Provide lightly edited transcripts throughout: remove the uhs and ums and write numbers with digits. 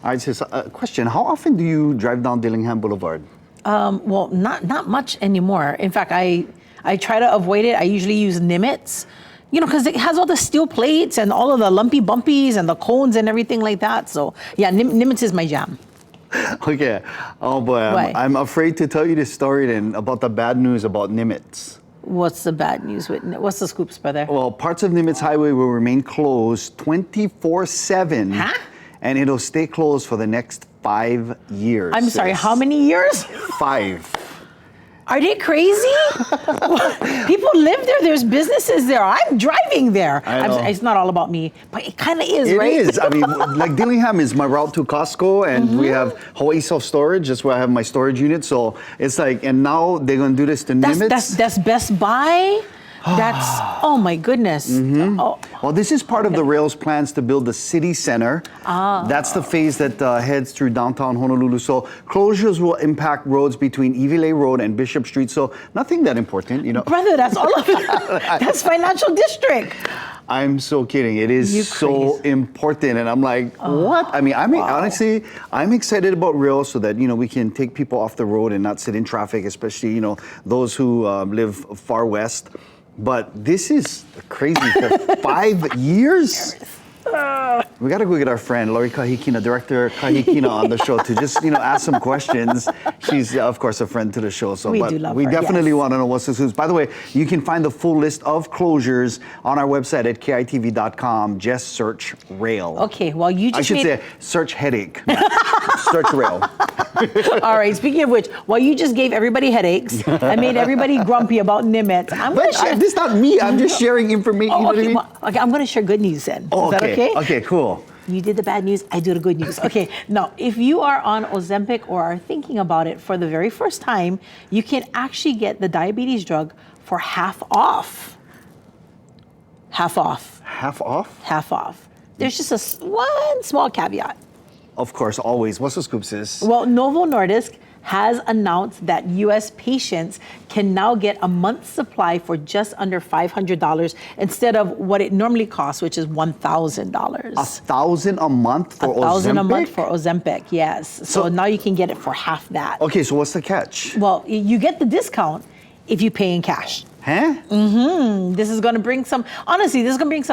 All right, sis, question. How often do you drive down Dillingham Boulevard? Well, not much anymore. In fact, I try to avoid it. I usually use Nimitz, because it has all the steel plates and all of the lumpy bumpies and the cones and everything like that. So yeah, Nimitz is my jam. Okay. Oh boy, I'm afraid to tell you this story then about the bad news about Nimitz. What's the bad news with what's the scoops, brother? Well, parts of Nimitz Highway will remain closed 24/7. Huh? And it'll stay closed for the next 5 years. I'm sorry, how many years? 5. Are they crazy? People live there. There's businesses there. I'm driving there. It's not all about me, but it kind of is, right? It is. I mean, like Dillingham is my route to Costco, and we have Hawaii Self-Storage. That's where I have my storage unit. So it's like, and now they're going to do this to Nimitz. That's Best Buy. That's, oh my goodness. Oh. Well, this is part of the rail's plans to build the city center. That's the phase that heads through downtown Honolulu. So closures will impact roads between Iwilei Road and Bishop Street. So nothing that important, Brother, that's all of it. That's financial district. I'm so kidding. It is so important. And I'm like, what? I mean, honestly, I'm excited about rail so that, we can take people off the road and not sit in traffic, especially, those who live far west. But this is crazy for 5 years. We got to go get our friend, Lori Kahikina, Director Kahikina, on the show to just, ask some questions. She's, of course, a friend to the show. So we do love her, definitely want to know what's the news. By the way, you can find the full list of closures on our website at kitv.com. Just search rail. Okay, well, you just I should say search headache. Search rail. All right, speaking of which, while you just gave everybody headaches and made everybody grumpy about Nimitz, this is not me. I'm just sharing information. Okay, okay, I'm going to share good news then. Oh, is that okay? Okay, cool. You did the bad news, I do the good news. Okay, now, if you are on Ozempic or are thinking about it for the very first time, you can actually get the diabetes drug for half off. Half off. Half off? Half off. There's just one small caveat. Of course, always. What's the scoop, sis? Well, Novo Nordisk has announced that U.S. patients can now get a month's supply for just under $500 instead of what it normally costs, which is $1,000. $1,000 a month for Ozempic? $1,000 a month for Ozempic, yes. So now you can get it for half that. Okay, so what's the catch? Well, you get the discount if you pay in cash. Huh? This is going to bring some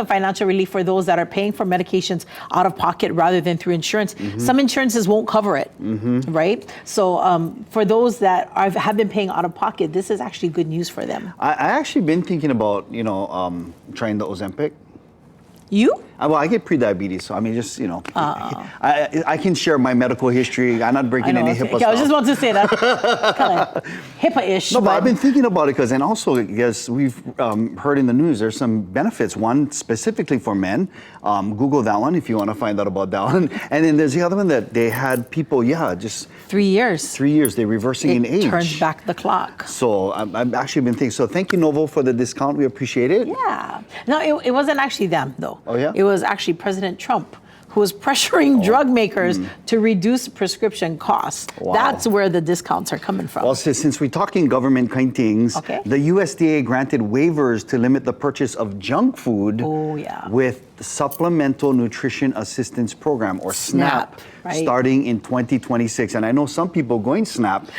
financial relief for those that are paying for medications out of pocket rather than through insurance. Some insurances won't cover it, right? So for those that have been paying out of pocket, this is actually good news for them. I actually been thinking about, trying the Ozempic. You? Well, I get pre-diabetes, so I mean, just, I can share my medical history. I'm not breaking any HIPAA stuff. I was just want to say that. Kind of HIPAA-ish. No, but I've been thinking about it and also, yes, we've heard in the news, there's some benefits. One specifically for men. Google that one if you want to find out about that one. And then there's the other one that they had people, just 3 years. 3 years, they're reversing in age. It turns back the clock. So I've actually been thinking, so thank you, Novo, for the discount. We appreciate it. Yeah. No, it wasn't actually them, though. Oh, yeah? It was actually President Trump who was pressuring drug makers to reduce prescription costs. Wow. That's where the discounts are coming from. Well, since we're talking government kind things, the USDA granted waivers to limit the purchase of junk food with the Supplemental Nutrition Assistance Program, or SNAP, starting in 2026. And I know some people going SNAP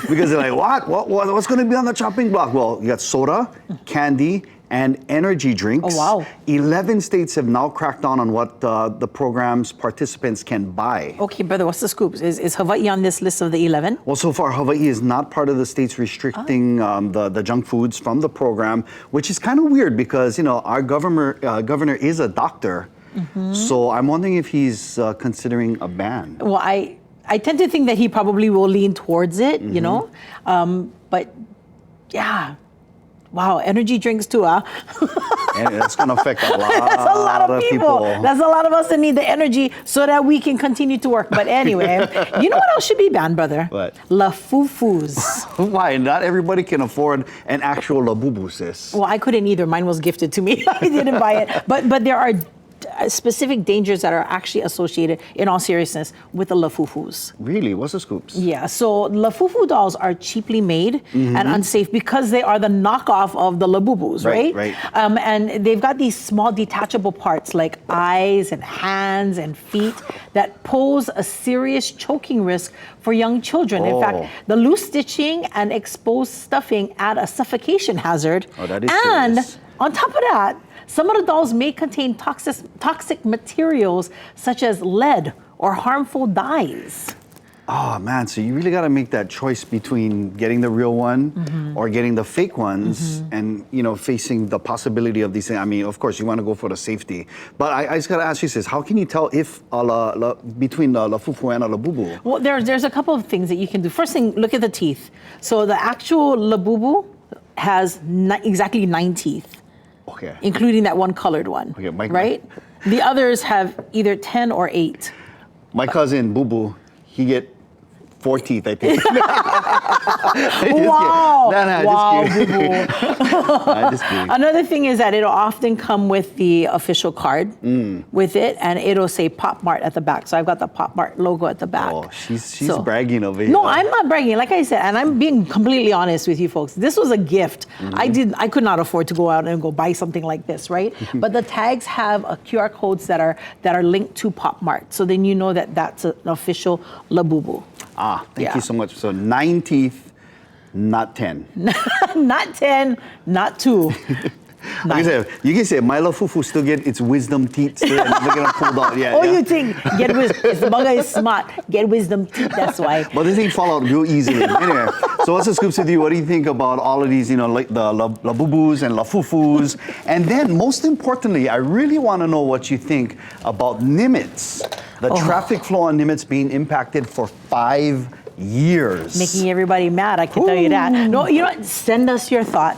because they're like, what's going to be on the chopping block? Well, you got soda, candy, and energy drinks. Oh, wow. 11 states have now cracked down on what the program's participants can buy. Okay, brother, what's the scoop? Is Hawaii on this list of the 11? Well, so far, Hawaii is not part of the states restricting the junk foods from the program, which is kind of weird because, our governor is a doctor. So I'm wondering if he's considering a ban. Well, I tend to think that he probably will lean towards it, but yeah. Wow, energy drinks too, huh? And that's going to affect a lot, That's a lot of people. That's a lot of us that need the energy so that we can continue to work. But anyway, you know what else should be banned, brother? What? Lafufus. Why? Not everybody can afford an actual Labubu, sis. Well, I couldn't either. Mine was gifted to me. I didn't buy it. But there are specific dangers that are actually associated, in all seriousness, with the Lafufus. Really? What's the scoops? Yeah, so Lafufu dolls are cheaply made and unsafe because they are the knockoff of the Labubus, right? Right. And they've got these small detachable parts like eyes and hands and feet that pose a serious choking risk for young children. In fact, the loose stitching and exposed stuffing add a suffocation hazard. Oh, that is and serious. on top of that, some of the dolls may contain toxic materials such as lead or harmful dyes. Oh man, so you really got to make that choice between getting the real one or getting the fake ones, and facing the possibility of these things. I mean, of course, you want to go for the safety, but I just got to ask you this: how can you tell if between the Lafufu and a Labubu? Well, there's a couple of things that you can do. First thing, look at the teeth. So the actual Labubu has exactly 9 teeth. Okay. Including that one colored one. Okay, right? The others have either 10 or 8. My cousin Boo Boo, he get 4 teeth, I think. Wow! Wow, Boo Boo. I'm just kidding. Another thing is that it'll often come with the official card with it, and it'll say Pop Mart at the back. So I've got the Pop Mart logo at the back. Oh, she's bragging over here. No, I'm not bragging. Like I said, and I'm being completely honest with you folks. This was a gift. I could not afford to go out and go buy something like this, right? But the tags have QR codes that are linked to Pop Mart. So then you know that that's an official Labubu. Thank you so much. So 9 teeth, not 10. Not 10, not 2. Like I said, you can say my Lafufu still get its wisdom teeth still, and never get pulled out. Yeah. You think get wisdom? If the bugger is smart, get wisdom teeth. That's why. But this thing fall out real easily. Anyway, so what's the scoops with you? What do you think about all of these? Like the Labubus and Lafufus, and then most importantly, I really want to know what you think about Nimitz. The traffic flow on Nimitz being impacted for 5 years. Making everybody mad, I can tell you that. No, you know what? Send us your thoughts.